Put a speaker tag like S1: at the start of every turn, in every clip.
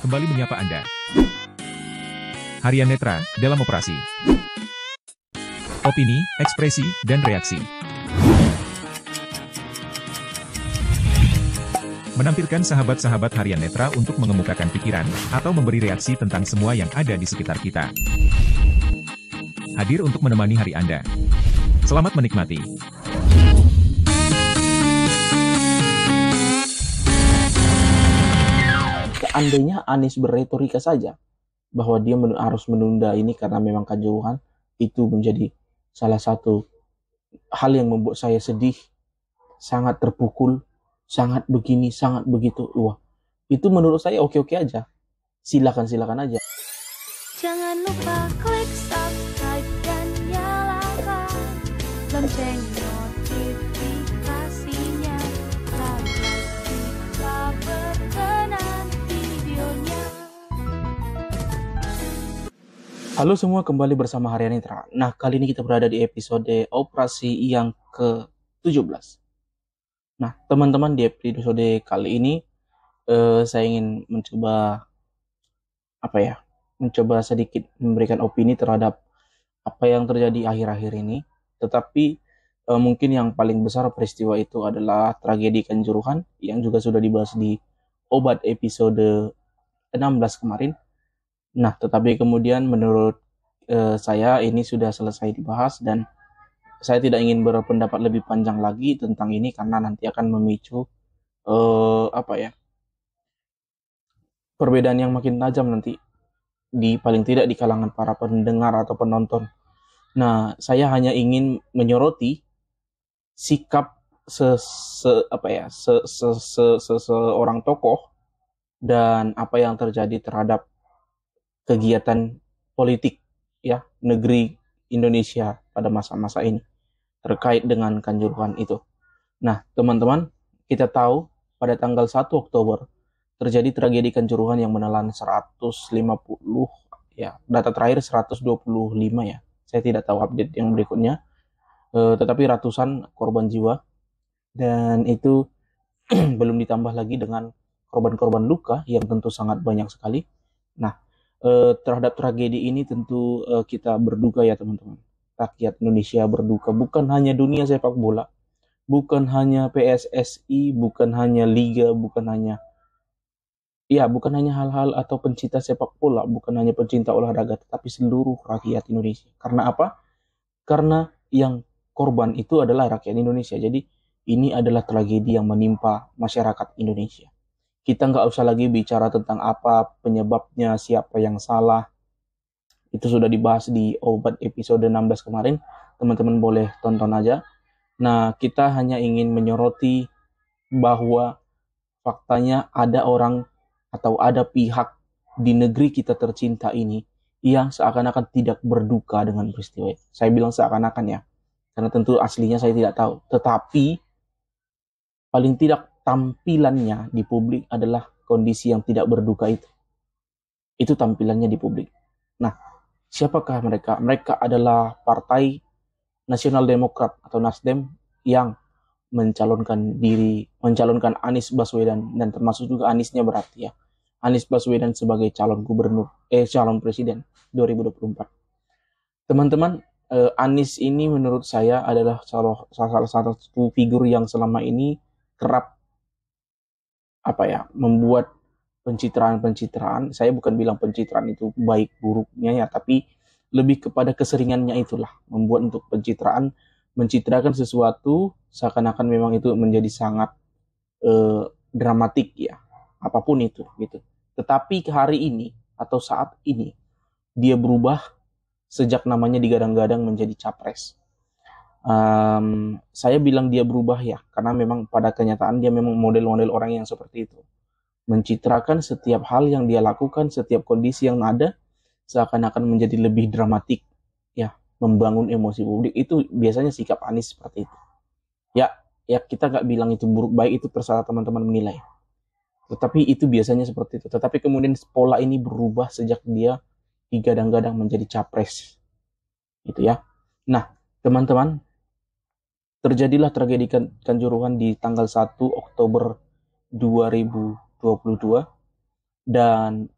S1: kembali menyapa Anda. Harian Netra, dalam operasi. Opini, ekspresi, dan reaksi. Menampilkan sahabat-sahabat Harian Netra untuk mengemukakan pikiran, atau memberi reaksi tentang semua yang ada di sekitar kita. Hadir untuk menemani hari Anda. Selamat menikmati.
S2: Seandainya Anies berretorika saja bahwa dia harus menunda ini karena memang Kanjuruhan, itu menjadi salah satu hal yang membuat saya sedih, sangat terpukul, sangat begini, sangat begitu. Wah, itu menurut saya oke-oke aja. Silakan aja.
S3: Jangan lupa klik subscribe dan nyalakan lonceng notifikasinya agar kita berkenan videonya.
S2: Halo semua, kembali bersama Harian Netra. Nah, kali ini kita berada di episode operasi yang ke-17. Nah, teman-teman, di episode kali ini saya ingin mencoba sedikit memberikan opini terhadap apa yang terjadi akhir-akhir ini. Tetapi mungkin yang paling besar peristiwa itu adalah tragedi Kanjuruhan yang juga sudah dibahas di Obat episode 16 kemarin. Nah, tetapi kemudian menurut saya ini sudah selesai dibahas dan saya tidak ingin berpendapat lebih panjang lagi tentang ini karena nanti akan memicu perbedaan yang makin tajam nanti paling tidak di kalangan para pendengar atau penonton. Nah, saya hanya ingin menyoroti sikap seorang tokoh dan apa yang terjadi terhadap kegiatan politik ya negeri Indonesia pada masa-masa ini terkait dengan Kanjuruhan itu. Nah, teman-teman, kita tahu pada tanggal 1 Oktober terjadi tragedi Kanjuruhan yang menelan 150 ya, data terakhir 125 ya. Saya tidak tahu update yang berikutnya. Tetapi ratusan korban jiwa dan itu belum ditambah lagi dengan korban-korban luka yang tentu sangat banyak sekali. Nah, terhadap tragedi ini tentu kita berduka ya teman-teman. Rakyat Indonesia berduka, bukan hanya dunia sepak bola, bukan hanya PSSI, bukan hanya liga, bukan hanya hal-hal atau pencinta sepak bola, bukan hanya pencinta olahraga, tetapi seluruh rakyat Indonesia. Karena apa? Karena yang korban itu adalah rakyat Indonesia. Jadi ini adalah tragedi yang menimpa masyarakat Indonesia. Kita nggak usah lagi bicara tentang apa penyebabnya, siapa yang salah. Itu sudah dibahas di Obat episode 16 kemarin. Teman-teman boleh tonton aja. Nah, kita hanya ingin menyoroti bahwa faktanya ada orang atau ada pihak di negeri kita tercinta ini yang seakan-akan tidak berduka dengan peristiwa itu. Saya bilang seakan-akan ya, karena tentu aslinya saya tidak tahu. Tetapi paling tidak tampilannya di publik adalah kondisi yang tidak berduka itu. Itu tampilannya di publik. Nah, siapakah mereka? Mereka adalah Partai Nasional Demokrat atau Nasdem yang mencalonkan Anies Baswedan, dan termasuk juga Aniesnya berarti ya. Anies Baswedan sebagai calon presiden 2024. Teman-teman, Anies ini menurut saya adalah salah satu figur yang selama ini kerap membuat pencitraan. Saya bukan bilang pencitraan itu baik buruknya ya, tapi lebih kepada keseringannya itulah membuat untuk mencitrakan sesuatu seakan-akan memang itu menjadi sangat dramatik ya, apapun itu gitu. Tetapi hari ini atau saat ini dia berubah sejak namanya digadang-gadang menjadi capres. Saya bilang dia berubah ya, karena memang pada kenyataan dia memang model-model orang yang seperti itu. Mencitrakan setiap hal yang dia lakukan, setiap kondisi yang ada, seakan-akan menjadi lebih dramatik. Ya, membangun emosi publik, itu biasanya sikap Anies seperti itu. Ya kita nggak bilang itu buruk, baik itu terserah teman-teman menilai. Tetapi itu biasanya seperti itu. Tetapi kemudian pola ini berubah sejak dia digadang-gadang menjadi capres. Gitu ya. Nah, teman-teman, terjadilah tragedi Kanjuruhan di tanggal 1 Oktober 2022 dan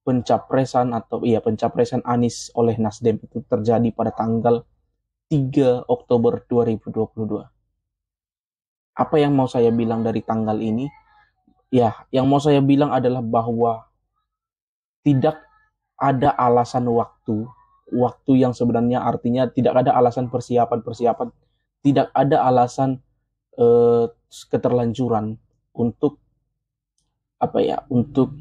S2: pencapresan pencapresan Anies oleh Nasdem itu terjadi pada tanggal 3 Oktober 2022. Apa yang mau saya bilang dari tanggal ini? Ya, yang mau saya bilang adalah bahwa tidak ada alasan waktu yang sebenarnya artinya tidak ada alasan persiapan, tidak ada alasan keterlanjuran untuk untuk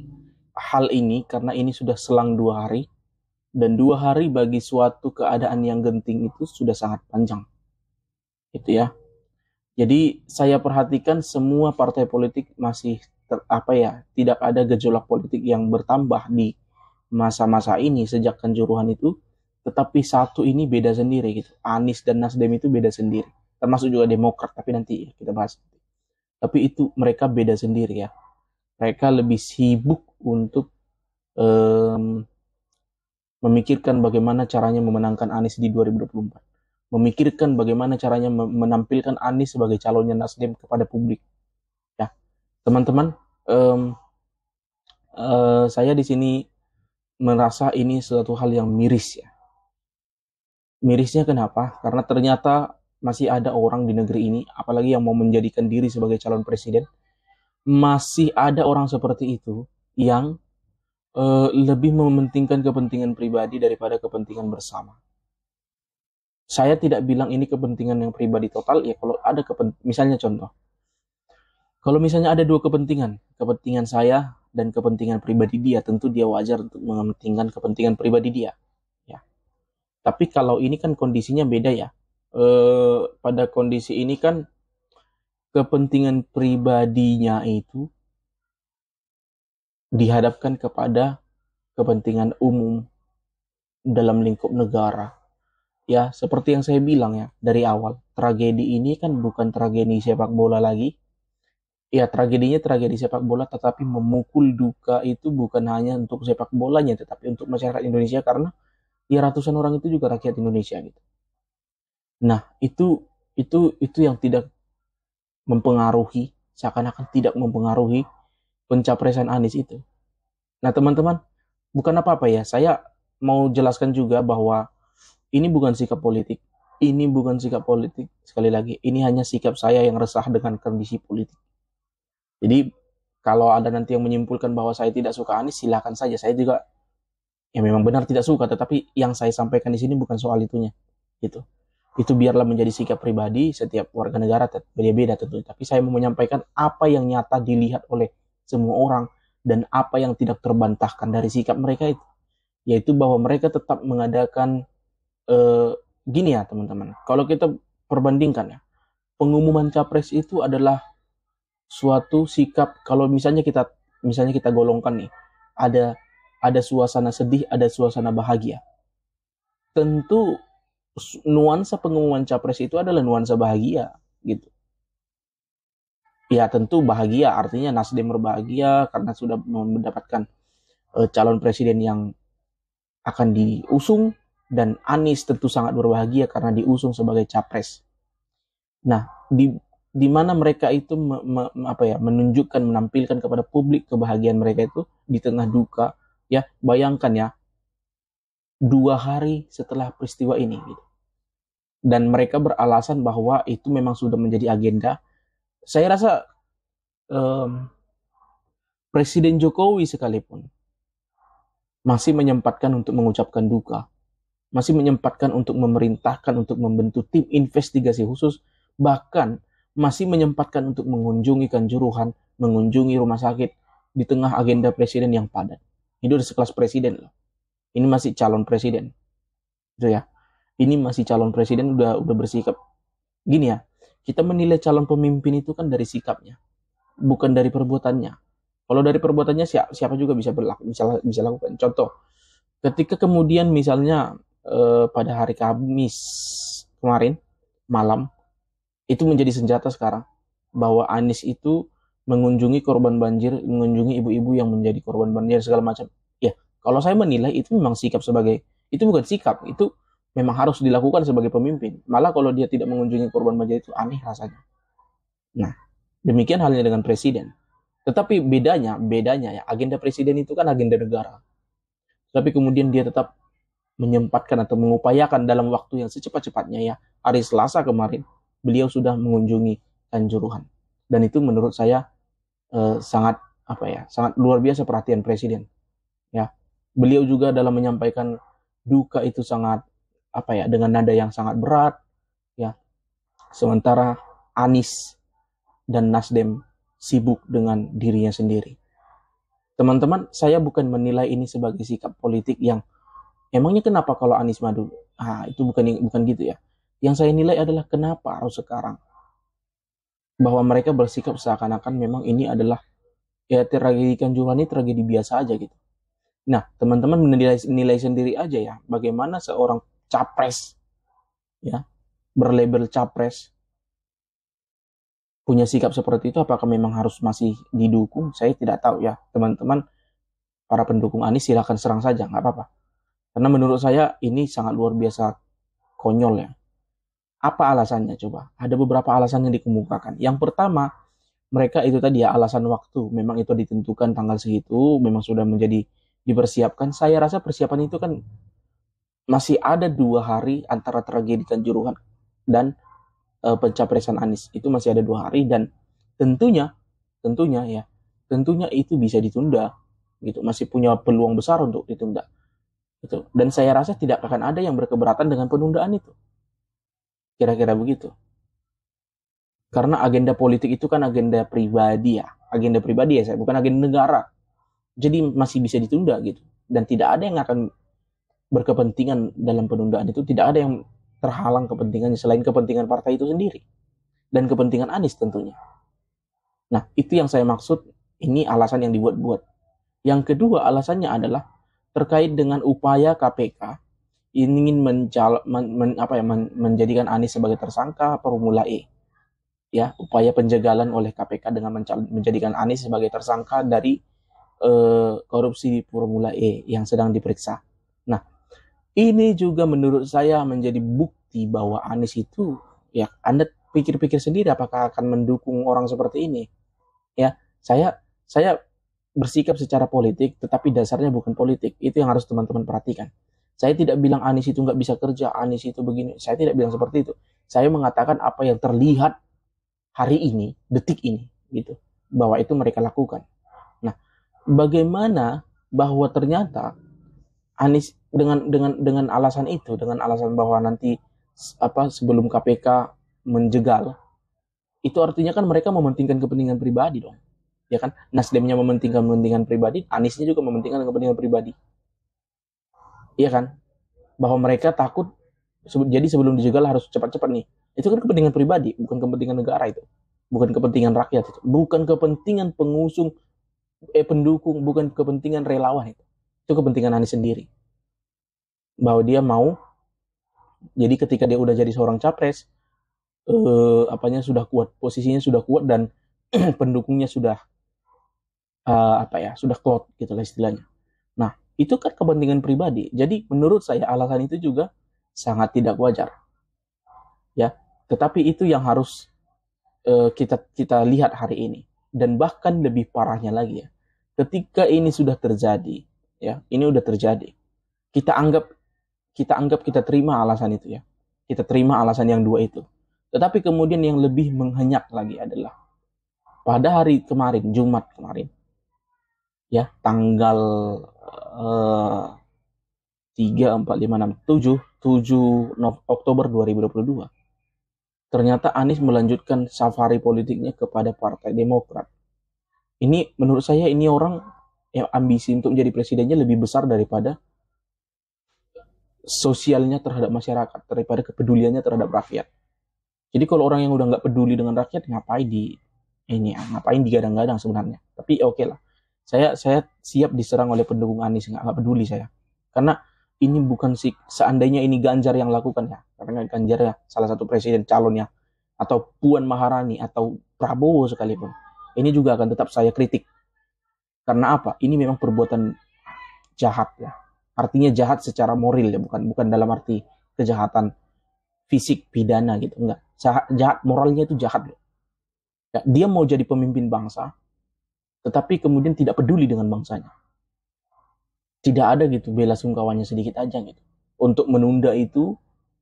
S2: hal ini, karena ini sudah selang 2 hari, dan 2 hari bagi suatu keadaan yang genting itu sudah sangat panjang, gitu ya. Jadi saya perhatikan semua partai politik masih tidak ada gejolak politik yang bertambah di masa-masa ini sejak Kanjuruhan itu, tetapi satu ini beda sendiri gitu. Anies dan Nasdem itu beda sendiri, termasuk juga Demokrat, tapi nanti kita bahas. Tapi itu mereka beda sendiri ya. Mereka lebih sibuk untuk memikirkan bagaimana caranya memenangkan Anies di 2024. Memikirkan bagaimana caranya menampilkan Anies sebagai calonnya Nasdem kepada publik. Ya, teman-teman, saya di sini merasa ini suatu hal yang miris ya. Mirisnya kenapa? Karena ternyata masih ada orang di negeri ini, apalagi yang mau menjadikan diri sebagai calon presiden, masih ada orang seperti itu yang lebih mementingkan kepentingan pribadi daripada kepentingan bersama. Saya tidak bilang ini kepentingan yang pribadi total ya. Kalau ada misalnya contoh, kalau misalnya ada 2 kepentingan saya dan kepentingan pribadi dia, tentu dia wajar untuk mementingkan kepentingan pribadi dia. Ya. Tapi kalau ini kan kondisinya beda ya. Pada kondisi ini kan kepentingan pribadinya itu dihadapkan kepada kepentingan umum dalam lingkup negara. Ya, seperti yang saya bilang ya dari awal, tragedi ini kan bukan tragedi sepak bola lagi. Ya, tragedinya tragedi sepak bola, tetapi memukul duka itu bukan hanya untuk sepak bolanya, tetapi untuk masyarakat Indonesia, karena ya ratusan orang itu juga rakyat Indonesia gitu. Nah, itu yang tidak mempengaruhi, seakan-akan tidak mempengaruhi pencapresan Anies itu. Nah, teman-teman, bukan apa-apa ya, saya mau jelaskan juga bahwa ini bukan sikap politik. Ini bukan sikap politik. Sekali lagi, ini hanya sikap saya yang resah dengan kondisi politik. Jadi, kalau ada nanti yang menyimpulkan bahwa saya tidak suka Anies, silakan saja. Saya juga ya memang benar tidak suka, tetapi yang saya sampaikan di sini bukan soal itunya. Gitu. Itu biarlah menjadi sikap pribadi setiap warga negara, beda-beda tentu. Tapi saya mau menyampaikan apa yang nyata dilihat oleh semua orang dan apa yang tidak terbantahkan dari sikap mereka itu. Yaitu bahwa mereka tetap mengadakan gini ya teman-teman, kalau kita perbandingkan ya, pengumuman capres itu adalah suatu sikap. Kalau misalnya kita golongkan nih, ada suasana sedih, ada suasana bahagia. Tentu nuansa pengumuman capres itu adalah nuansa bahagia gitu. Ya tentu bahagia, artinya Nasdem berbahagia karena sudah mendapatkan calon presiden yang akan diusung, dan Anies tentu sangat berbahagia karena diusung sebagai capres. Nah, di mana mereka itu menunjukkan, menampilkan kepada publik kebahagiaan mereka itu di tengah duka. Ya, bayangkan ya, 2 hari setelah peristiwa ini gitu. Dan mereka beralasan bahwa itu memang sudah menjadi agenda. Saya rasa Presiden Jokowi sekalipun masih menyempatkan untuk mengucapkan duka, masih menyempatkan untuk memerintahkan untuk membentuk tim investigasi khusus, bahkan masih menyempatkan untuk mengunjungi Kanjuruhan, mengunjungi rumah sakit di tengah agenda presiden yang padat. Ini udah sekelas presiden loh. Ini masih calon presiden. Gitu ya. Ini masih calon presiden udah bersikap gini ya. Kita menilai calon pemimpin itu kan dari sikapnya, bukan dari perbuatannya. Kalau dari perbuatannya siapa juga bisa lakukan. Contoh, ketika kemudian misalnya pada hari Kamis kemarin malam itu menjadi senjata sekarang, bahwa Anies itu mengunjungi korban banjir, mengunjungi ibu-ibu yang menjadi korban banjir segala macam. Ya, kalau saya menilai itu memang sikap itu bukan sikap, itu memang harus dilakukan sebagai pemimpin. Malah kalau dia tidak mengunjungi korban banjir itu aneh rasanya. Nah, demikian halnya dengan presiden. Tetapi bedanya ya, agenda presiden itu kan agenda negara. Tapi kemudian dia tetap menyempatkan atau mengupayakan dalam waktu yang secepat-cepatnya ya. Hari Selasa kemarin beliau sudah mengunjungi Kanjuruhan. Dan itu menurut saya sangat sangat luar biasa perhatian presiden. Ya. Beliau juga dalam menyampaikan duka itu sangat dengan nada yang sangat berat ya. Sementara Anies dan Nasdem sibuk dengan dirinya sendiri. Teman-teman, saya bukan menilai ini sebagai sikap politik yang emangnya kenapa kalau Anies maju? Itu bukan gitu ya. Yang saya nilai adalah kenapa harus sekarang. Bahwa mereka bersikap seakan-akan memang ini adalah tragedi Kanjuruhan ini tragedi biasa aja gitu. Nah, teman-teman menilai sendiri aja ya, bagaimana seorang capres ya, berlabel capres punya sikap seperti itu, apakah memang harus masih didukung? Saya tidak tahu ya, teman-teman. Para pendukung Anies silahkan serang saja, nggak apa-apa. Karena menurut saya ini sangat luar biasa konyol ya. Apa alasannya coba? Ada beberapa alasan yang dikemukakan. Yang pertama, mereka itu tadi ya alasan waktu. Memang itu ditentukan tanggal segitu, memang sudah menjadi dipersiapkan. Saya rasa persiapan itu kan masih ada 2 hari antara tragedi Kanjuruhan dan pencapresan Anies. Itu masih ada 2 hari dan tentunya itu bisa ditunda gitu. Masih punya peluang besar untuk ditunda. Gitu. Dan saya rasa tidak akan ada yang berkeberatan dengan penundaan itu. Kira-kira begitu. Karena agenda politik itu kan agenda pribadi ya. Agenda pribadi ya, bukan agenda negara. Jadi masih bisa ditunda gitu. Dan tidak ada yang akan berkepentingan dalam penundaan itu. Tidak ada yang terhalang kepentingannya selain kepentingan partai itu sendiri. Dan kepentingan Anies tentunya. Nah, itu yang saya maksud. Ini alasan yang dibuat-buat. Yang kedua alasannya adalah terkait dengan upaya KPK ingin menjadikan Anies sebagai tersangka Formula E. Ya, upaya penjagalan oleh KPK dengan menjadikan Anies sebagai tersangka dari korupsi Formula E yang sedang diperiksa. Nah, ini juga menurut saya menjadi bukti bahwa Anies itu, ya Anda pikir-pikir sendiri apakah akan mendukung orang seperti ini. Ya, saya bersikap secara politik, tetapi dasarnya bukan politik. Itu yang harus teman-teman perhatikan. Saya tidak bilang Anies itu nggak bisa kerja, Anies itu begini. Saya tidak bilang seperti itu. Saya mengatakan apa yang terlihat hari ini, detik ini, gitu, bahwa itu mereka lakukan. Nah, bagaimana bahwa ternyata Anies dengan alasan itu, dengan alasan bahwa nanti sebelum KPK menjegal, itu artinya kan mereka mementingkan kepentingan pribadi dong. Ya kan, Nasdemnya mementingkan kepentingan pribadi, Aniesnya juga mementingkan kepentingan pribadi. Iya kan, bahwa mereka takut, jadi sebelum dijegal harus cepat-cepat nih. Itu kan kepentingan pribadi, bukan kepentingan negara itu, bukan kepentingan rakyat itu, bukan kepentingan pengusung, pendukung, bukan kepentingan relawan itu kepentingan Anies sendiri. Bahwa dia mau, jadi ketika dia udah jadi seorang capres, sudah kuat, posisinya sudah kuat dan pendukungnya sudah sudah klot gitu lah istilahnya. Nah, itu kan kepentingan pribadi. Jadi menurut saya alasan itu juga sangat tidak wajar. Ya, tetapi itu yang harus kita lihat hari ini. Dan bahkan lebih parahnya lagi ya. Ketika ini sudah terjadi, ya, ini udah terjadi. Kita anggap kita terima alasan itu ya. Kita terima alasan yang 2 itu. Tetapi kemudian yang lebih menghenyak lagi adalah pada hari kemarin, Jumat kemarin, ya, tanggal 3, 4, 5, 6, 7 Oktober 2022, ternyata Anies melanjutkan safari politiknya kepada Partai Demokrat. Ini menurut saya ini orang yang ambisi untuk menjadi presidennya lebih besar daripada sosialnya terhadap masyarakat, daripada kepeduliannya terhadap rakyat. Jadi kalau orang yang udah nggak peduli dengan rakyat, ngapain digadang-gadang sebenarnya. Tapi oke lah. Saya siap diserang oleh pendukung Anies, nggak peduli saya. Karena ini bukan seandainya ini Ganjar yang lakukan ya. Karena Ganjar ya salah satu presiden calonnya, atau Puan Maharani atau Prabowo sekalipun. Ini juga akan tetap saya kritik. Karena apa? Ini memang perbuatan jahat ya. Artinya jahat secara moral ya, bukan dalam arti kejahatan fisik pidana gitu, enggak. Jahat moralnya itu jahat loh. Ya, dia mau jadi pemimpin bangsa, tetapi kemudian tidak peduli dengan bangsanya. Tidak ada gitu bela sungkawanya sedikit aja gitu. Untuk menunda itu,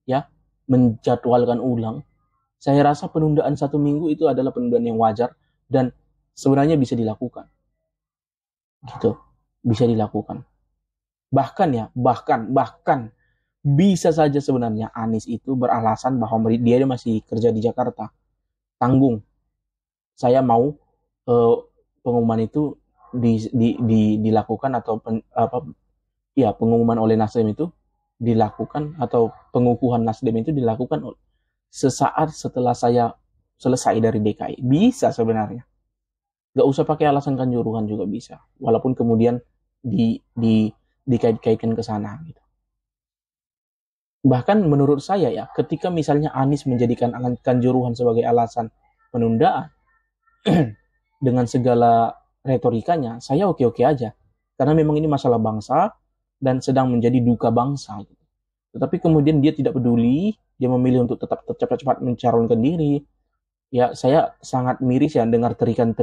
S2: ya, menjadwalkan ulang. Saya rasa penundaan 1 minggu itu adalah penundaan yang wajar dan sebenarnya bisa dilakukan. Gitu. Bisa dilakukan. Bahkan bisa saja sebenarnya Anies itu beralasan bahwa dia masih kerja di Jakarta. Tanggung. Saya mau pengumuman itu dilakukan atau pengumuman oleh Nasdem itu dilakukan atau pengukuhan Nasdem itu dilakukan sesaat setelah saya selesai dari DKI. Bisa sebenarnya. Gak usah pakai alasan Kanjuruhan juga bisa. Walaupun kemudian dikait-kaitkan ke sana gitu. Bahkan menurut saya ya, ketika misalnya Anies menjadikan Kanjuruhan sebagai alasan penundaan dengan segala retorikanya, saya oke-oke aja. Karena memang ini masalah bangsa dan sedang menjadi duka bangsa gitu. Tetapi kemudian dia tidak peduli, dia memilih untuk tetap cepat-cepat mencalonkan diri. Ya, saya sangat miris ya dengar teriakan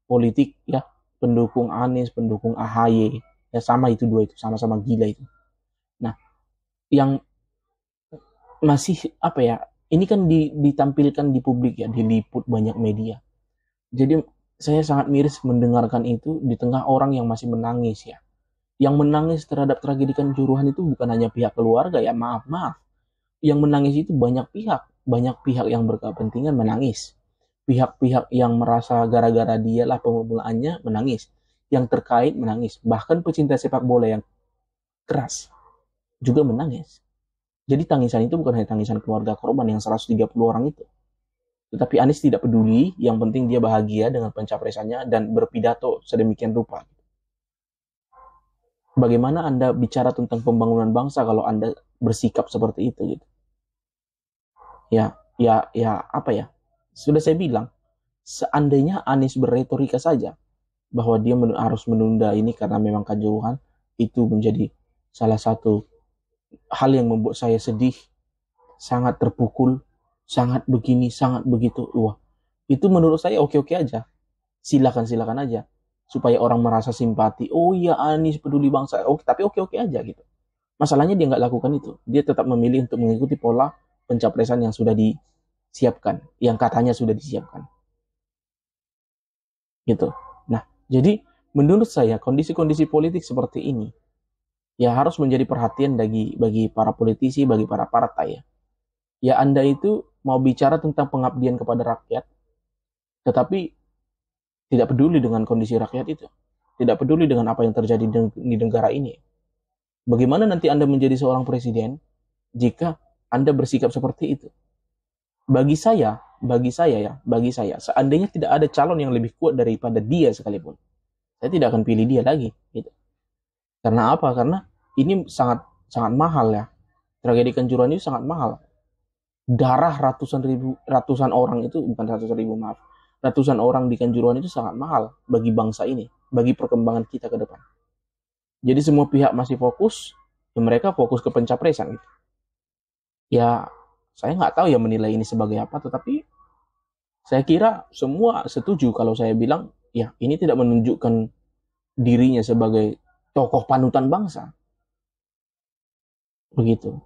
S2: politik ya, pendukung Anies, pendukung AHY. Ya sama itu dua itu, sama-sama gila itu. Nah, yang masih apa ya, ini kan ditampilkan di publik ya, diliput banyak media. Jadi saya sangat miris mendengarkan itu di tengah orang yang masih menangis ya. Yang menangis terhadap tragedi Kanjuruhan itu bukan hanya pihak keluarga ya, maaf. Yang menangis itu banyak pihak yang berkepentingan menangis. Pihak-pihak yang merasa gara-gara dialah pemulaannya menangis. Yang terkait menangis. Bahkan pecinta sepak bola yang keras juga menangis. Jadi tangisan itu bukan hanya tangisan keluarga korban yang 130 orang itu. Tetapi Anies tidak peduli, yang penting dia bahagia dengan pencapresannya dan berpidato sedemikian rupa. Bagaimana Anda bicara tentang pembangunan bangsa kalau Anda bersikap seperti itu gitu? Ya apa ya? Sudah saya bilang, seandainya Anies berretorika saja bahwa dia harus menunda ini karena memang Kanjuruhan, itu menjadi salah satu hal yang membuat saya sedih, sangat terpukul, sangat begini, sangat begitu. Wah, itu menurut saya oke-oke aja. Silakan aja. Supaya orang merasa simpati. Oh iya, Anies peduli bangsa. Tapi oke-oke aja gitu. Masalahnya dia nggak lakukan itu. Dia tetap memilih untuk mengikuti pola pencapresan yang sudah disiapkan. Yang katanya sudah disiapkan. Gitu. Nah, jadi menurut saya kondisi-kondisi politik seperti ini ya harus menjadi perhatian bagi para politisi, bagi para partai ya. Ya Anda itu mau bicara tentang pengabdian kepada rakyat, tetapi tidak peduli dengan kondisi rakyat itu. Tidak peduli dengan apa yang terjadi di negara ini. Bagaimana nanti Anda menjadi seorang presiden jika Anda bersikap seperti itu? Bagi saya, seandainya tidak ada calon yang lebih kuat daripada dia sekalipun, saya tidak akan pilih dia lagi. Gitu. Karena apa? Karena ini sangat mahal ya. Tragedi Kanjuruhan itu sangat mahal. Darah ratusan orang itu, bukan ratusan orang di Kanjuruhan itu sangat mahal bagi bangsa ini, bagi perkembangan kita ke depan. Jadi semua pihak masih fokus, ya mereka fokus ke pencapresan gitu. Ya, saya nggak tahu ya menilai ini sebagai apa, tetapi saya kira semua setuju kalau saya bilang, ya ini tidak menunjukkan dirinya sebagai tokoh panutan bangsa. Begitu.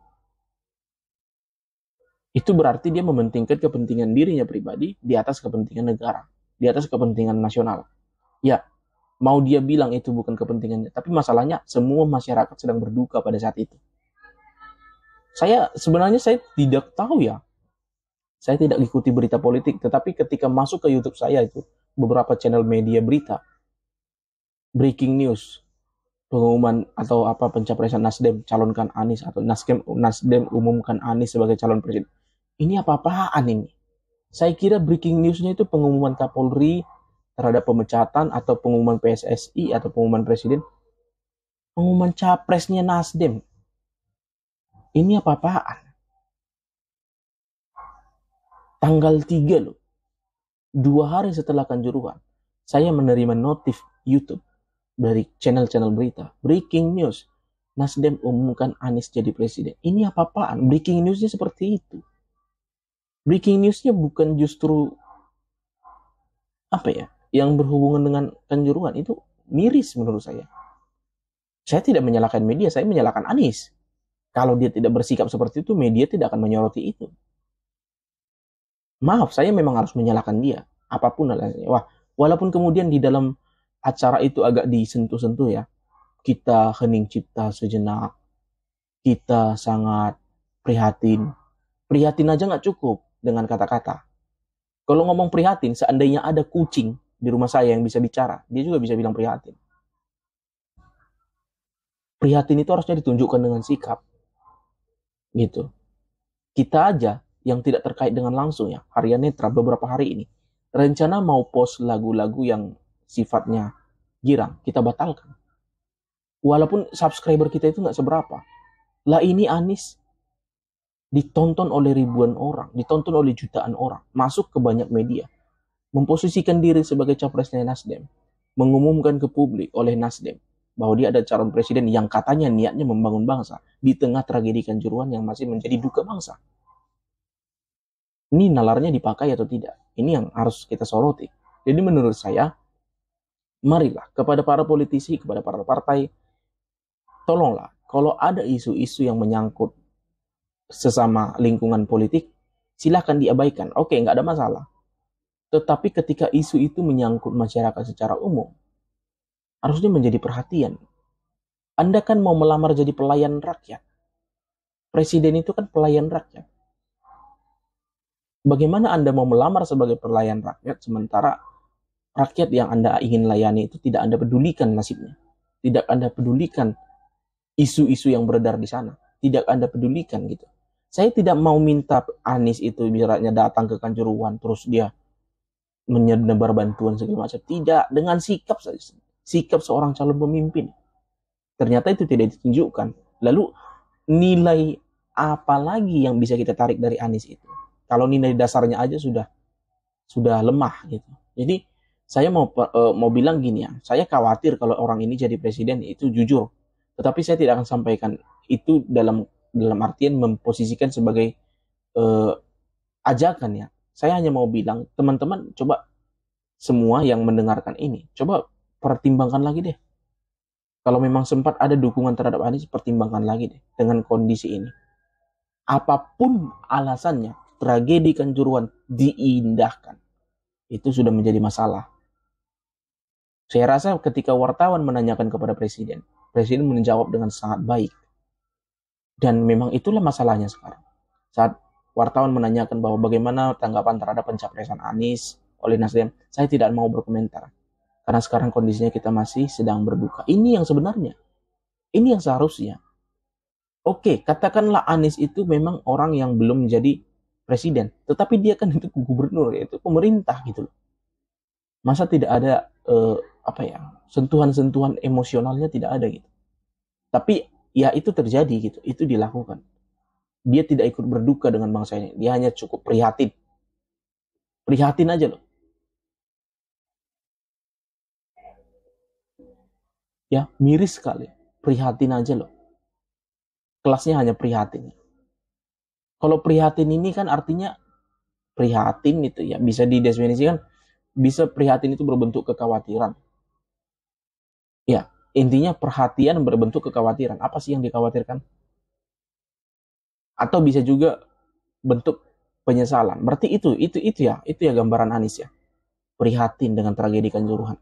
S2: Itu berarti dia mementingkan kepentingan dirinya pribadi di atas kepentingan negara, di atas kepentingan nasional. Ya, mau dia bilang itu bukan kepentingannya, tapi masalahnya semua masyarakat sedang berduka pada saat itu. Sebenarnya saya tidak tahu ya. Saya tidak ikuti berita politik, tetapi ketika masuk ke YouTube saya itu, beberapa channel media berita, breaking news, pengumuman atau apa pencapresan Nasdem calonkan Anies atau Nasdem umumkan Anies sebagai calon presiden. Ini apa-apaan ini? Saya kira breaking news-nya itu pengumuman Kapolri terhadap pemecatan atau pengumuman PSSI atau pengumuman presiden. Pengumuman capresnya Nasdem. Ini apa-apaan? Tanggal 3 loh. 2 hari setelah Kanjuruhan, saya menerima notif YouTube dari channel-channel berita. Breaking news. Nasdem umumkan Anies jadi presiden. Ini apa-apaan? Breaking news-nya seperti itu. Breaking news-nya bukan justru apa ya, yang berhubungan dengan Kanjuruhan. Itu miris menurut saya. Saya tidak menyalahkan media, saya menyalahkan Anies. Kalau dia tidak bersikap seperti itu, media tidak akan menyoroti itu. Maaf, saya memang harus menyalahkan dia. Apapun alasannya. Wah, walaupun kemudian di dalam acara itu agak disentuh-sentuh ya. Kita hening cipta sejenak. Kita sangat prihatin. Prihatin aja nggak cukup dengan kata-kata. Kalau ngomong prihatin, seandainya ada kucing di rumah saya yang bisa bicara, dia juga bisa bilang prihatin. Prihatin itu harusnya ditunjukkan dengan sikap. Gitu. Kita aja yang tidak terkait dengan langsung ya, Harian Netra beberapa hari ini, rencana mau post lagu-lagu yang sifatnya girang, kita batalkan. Walaupun subscriber kita itu nggak seberapa. Lah ini Anies ditonton oleh ribuan orang, ditonton oleh jutaan orang, masuk ke banyak media, memposisikan diri sebagai capresnya Nasdem, mengumumkan ke publik oleh Nasdem bahwa dia ada calon presiden yang katanya niatnya membangun bangsa di tengah tragedi Kanjuruhan yang masih menjadi duka bangsa. Ini nalarnya dipakai atau tidak? Ini yang harus kita soroti. Jadi menurut saya, marilah kepada para politisi, kepada para partai, tolonglah kalau ada isu-isu yang menyangkut sesama lingkungan politik, silahkan diabaikan. Oke, nggak ada masalah. Tetapi ketika isu itu menyangkut masyarakat secara umum, harusnya menjadi perhatian. Anda kan mau melamar jadi pelayan rakyat. Presiden itu kan pelayan rakyat. Bagaimana Anda mau melamar sebagai pelayan rakyat sementara rakyat yang Anda ingin layani itu tidak Anda pedulikan nasibnya. Tidak Anda pedulikan isu-isu yang beredar di sana. Tidak Anda pedulikan gitu. Saya tidak mau minta Anies itu biarnya datang ke Kanjuruhan terus dia menyebar bantuan segala macam. Tidak, dengan sikap saja. Sikap seorang calon pemimpin. Ternyata itu tidak ditunjukkan. Lalu nilai apa lagi yang bisa kita tarik dari Anies itu? Kalau nilai dasarnya aja sudah lemah gitu. Jadi saya mau bilang gini ya, saya khawatir kalau orang ini jadi presiden itu jujur. Tetapi saya tidak akan sampaikan itu dalam artian memposisikan sebagai ajakan ya. Saya hanya mau bilang teman-teman coba semua yang mendengarkan ini, coba pertimbangkan lagi deh. Kalau memang sempat ada dukungan terhadap Anies, pertimbangkan lagi deh dengan kondisi ini. Apapun alasannya, tragedi Kanjuruhan diindahkan. Itu sudah menjadi masalah. Saya rasa ketika wartawan menanyakan kepada Presiden menjawab dengan sangat baik. Dan memang itulah masalahnya sekarang. Saat wartawan menanyakan bahwa bagaimana tanggapan terhadap pencapresan Anies oleh Nasdem, saya tidak mau berkomentar. Karena sekarang kondisinya kita masih sedang berduka. Ini yang sebenarnya. Ini yang seharusnya. Oke, katakanlah Anies itu memang orang yang belum menjadi presiden. Tetapi dia kan itu gubernur, yaitu pemerintah gitu loh. Masa tidak ada sentuhan-sentuhan emosionalnya tidak ada gitu. Tapi ya itu terjadi gitu, itu dilakukan. Dia tidak ikut berduka dengan bangsa ini. Dia hanya cukup prihatin. Prihatin aja loh. Ya, miris sekali. Prihatin aja loh. Kelasnya hanya prihatin. Kalau prihatin ini kan artinya prihatin itu ya bisa didefinisikan, bisa prihatin itu berbentuk kekhawatiran. Ya, intinya perhatian berbentuk kekhawatiran. Apa sih yang dikhawatirkan? Atau bisa juga bentuk penyesalan. Berarti itu ya gambaran Anies ya. Prihatin dengan tragedi Kanjuruhan.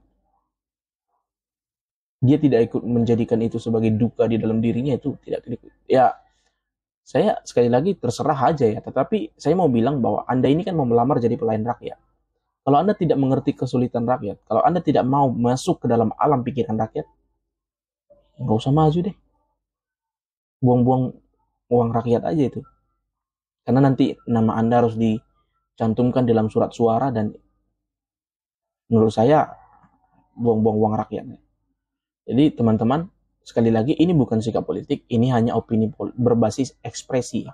S2: Dia tidak ikut menjadikan itu sebagai duka di dalam dirinya, itu tidak ikut. Ya, saya sekali lagi terserah aja ya. Tetapi saya mau bilang bahwa Anda ini kan mau melamar jadi pelayan rakyat. Kalau Anda tidak mengerti kesulitan rakyat, kalau Anda tidak mau masuk ke dalam alam pikiran rakyat, nggak usah maju deh. Buang-buang uang rakyat aja itu. Karena nanti nama Anda harus dicantumkan dalam surat suara dan menurut saya buang-buang uang rakyat. Jadi teman-teman, sekali lagi ini bukan sikap politik, ini hanya opini berbasis ekspresi.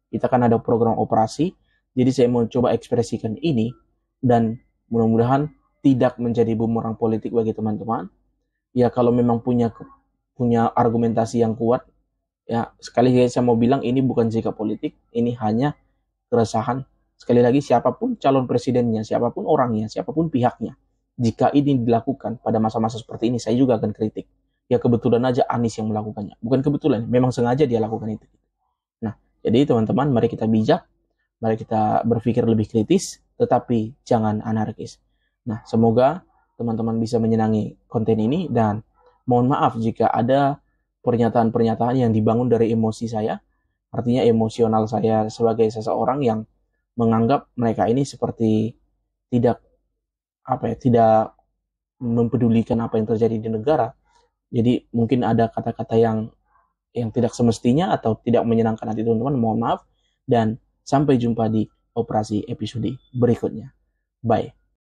S2: Kita kan ada program operasi, jadi saya mau coba ekspresikan ini dan mudah-mudahan tidak menjadi bumerang politik bagi teman-teman. Ya kalau memang punya argumentasi yang kuat, ya sekali lagi saya mau bilang ini bukan sikap politik, ini hanya keresahan. Sekali lagi siapapun calon presidennya, siapapun orangnya, siapapun pihaknya, jika ini dilakukan pada masa-masa seperti ini, saya juga akan kritik. ya kebetulan aja Anies yang melakukannya. Bukan kebetulan, memang sengaja dia lakukan itu. Nah, jadi teman-teman, mari kita bijak, mari kita berpikir lebih kritis, tetapi jangan anarkis. Nah, semoga teman-teman bisa menyenangi konten ini, dan mohon maaf jika ada pernyataan-pernyataan yang dibangun dari emosi saya, artinya emosional saya sebagai seseorang yang menganggap mereka ini seperti tidak tidak mempedulikan apa yang terjadi di negara. Jadi mungkin ada kata-kata yang tidak semestinya atau tidak menyenangkan hati teman-teman, mohon maaf, dan sampai jumpa di operasi episode berikutnya. Bye.